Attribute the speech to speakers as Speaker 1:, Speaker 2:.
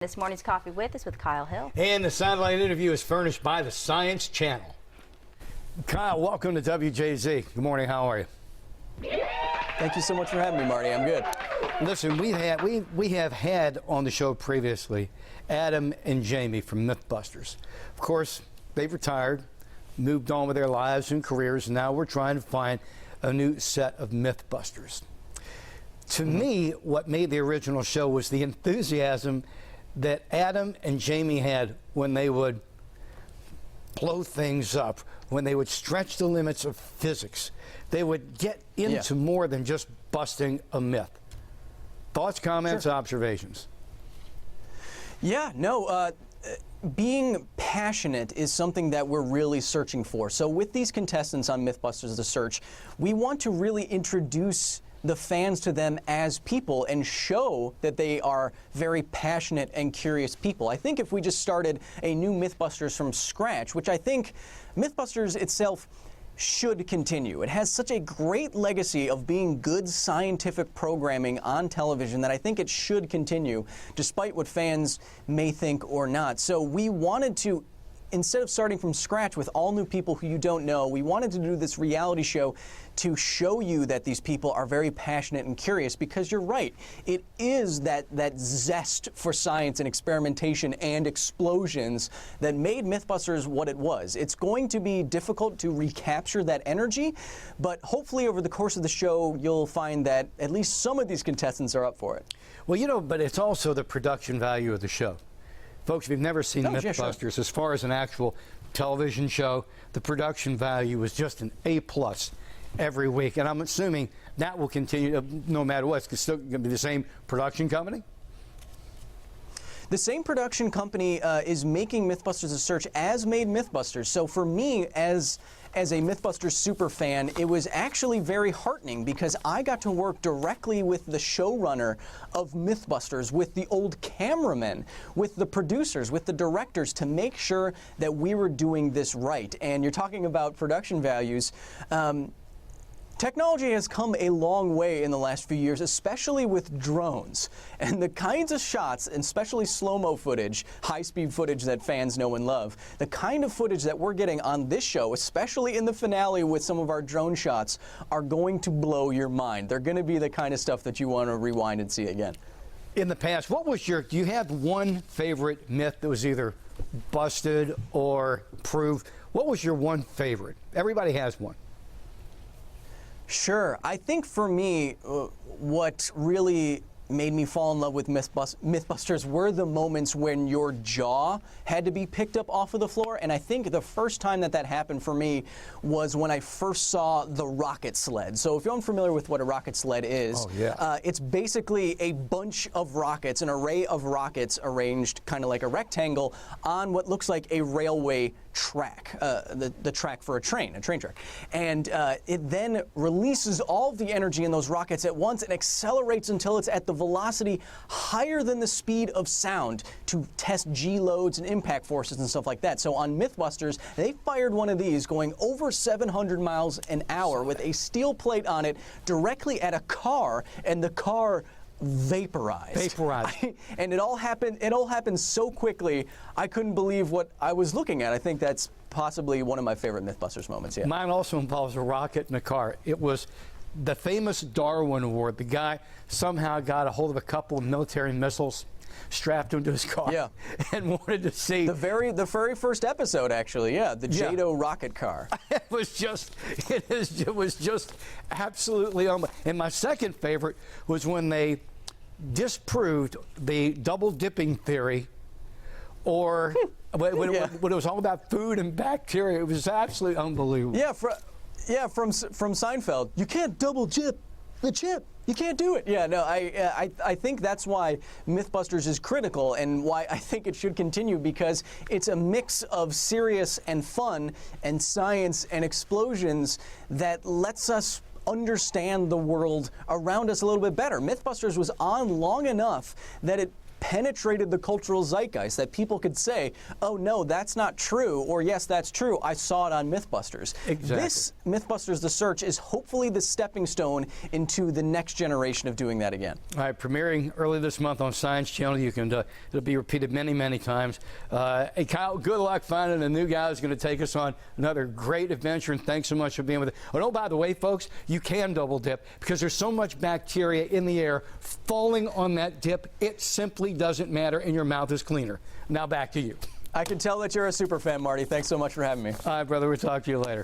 Speaker 1: This morning's Coffee With is with Kyle Hill.
Speaker 2: And the satellite interview is furnished by the Science Channel. Kyle, welcome to WJZ. Good morning, how are you?
Speaker 3: Thank you so much for having me, Marty. I'm good.
Speaker 2: Listen, we have had on the show previously Adam and Jamie from MythBusters. Of course, they've retired, moved on with their lives and careers, and now we're trying to find a new set of MythBusters. To me, what made the original show was the enthusiasm that Adam and Jamie had when they would blow things up, when they would stretch the limits of physics. They would get into more than just busting a myth. Thoughts, comments, observations? Yeah, no,
Speaker 3: being passionate is something that we're really searching for. So with these contestants on MythBusters The Search, we want to really introduce the fans to them as people and show that they are very passionate and curious people. I think if we just started a new MythBusters from scratch, which I think MythBusters itself should continue. It has such a great legacy of being good scientific programming on television that I think it should continue, despite what fans may think or not. So we wanted to, instead of starting from scratch with all new people who you don't know, we wanted to do this reality show to show you that these people are very passionate and curious, because you're right, it is that zest for science and experimentation and explosions that made MythBusters what it was. It's going to be difficult to recapture that energy, but hopefully over the course of the show you'll find that at least some of these contestants are up for it.
Speaker 2: Well, you know, but it's also the production value of the show. Folks, if you've never seen MythBusters, as far as an actual television show, the production value is just an A+ every week. And I'm assuming that will continue no matter what. It's still going to be the same production company?
Speaker 3: The same production company is making MythBusters The Search as made MythBusters. So for me, as a MythBusters super fan, it was actually very heartening because I got to work directly with the showrunner of MythBusters, with the old cameramen, with the producers, with the directors, to make sure that we were doing this right. And you're talking about production values. Technology has come a long way in the last few years, especially with drones. And the kinds of shots, and especially slow-mo footage, high-speed footage that fans know and love, the kind of footage that we're getting on this show, especially in the finale with some of our drone shots, are going to blow your mind. They're going to be the kind of stuff that you want to rewind and see again.
Speaker 2: In the past, what was do you have one favorite myth that was either busted or proved? What was your one favorite? Everybody has one.
Speaker 3: Sure. I think for me, what really made me fall in love with MythBusters were the moments when your jaw had to be picked up off of the floor. And I think the first time that happened for me was when I first saw the rocket sled. So if you're unfamiliar with what a rocket sled is, it's basically a bunch of rockets, an array of rockets arranged kind of like a rectangle on what looks like a railway track, the track for a train track. And it then releases all of the energy in those rockets at once and accelerates until it's at the velocity higher than the speed of sound to test G-loads and impact forces and stuff like that. So on MythBusters, they fired one of these going over 700 miles an hour with a steel plate on it directly at a car, and the car vaporized. And it all happened so quickly, I couldn't believe what I was looking at. I think that's possibly one of my favorite MythBusters moments. Yeah.
Speaker 2: Mine also involves a rocket and a car. It was the famous Darwin Award. The guy somehow got a hold of a couple of military missiles, strapped into his car, and wanted to see
Speaker 3: the very first episode, actually. The JATO rocket car.
Speaker 2: It was just absolutely unbelievable. And my second favorite was when they disproved the double dipping theory, or when it was all about food and bacteria. It was absolutely unbelievable.
Speaker 3: From Seinfeld. You can't double dip the chip. You can't do it. I think that's why MythBusters is critical and why I think it should continue, because it's a mix of serious and fun and science and explosions that lets us understand the world around us a little bit better. MythBusters was on long enough that penetrated the cultural zeitgeist, that people could say, oh no, that's not true, or yes, that's true, I saw it on MythBusters.
Speaker 2: Exactly.
Speaker 3: This MythBusters The Search is hopefully the stepping stone into the next generation of doing that again.
Speaker 2: All right, premiering early this month on Science Channel. You can it'll be repeated many, many times. Hey, Kyle, good luck finding a new guy who's going to take us on another great adventure, and thanks so much for being with us. Oh, by the way, folks, you can double dip because there's so much bacteria in the air falling on that dip, it simply doesn't matter, and your mouth is cleaner. Now back to you.
Speaker 3: I can tell that you're a super fan, Marty. Thanks so much for having me.
Speaker 2: All right, brother, we'll talk to you later.